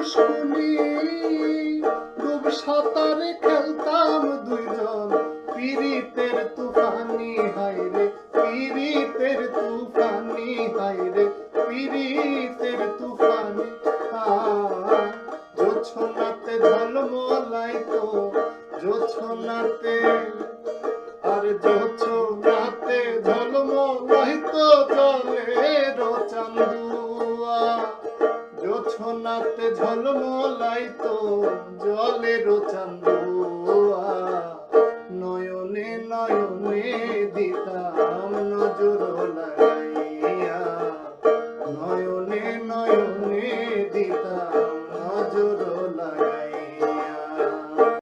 পুষ্কুনি ডুব সাঁতারে খেলতাম দুইজন পীড়িতের তুফানি হায়রে পীড়িতের তুফানি হায়রে পীড়িতের তুফানি জোছনাতে ঝলমলাইতো জোছনাতে আর জোছনাতে ঝলমলাইতো জলের চান্দুয়া জোছনাতে ঝলমলাইতো জলের চান্দুয়া নয়নে নয়নে দিতাম নজর লাগাইয়া নয়নে নয়নে দিতাম নজর লাগাইয়া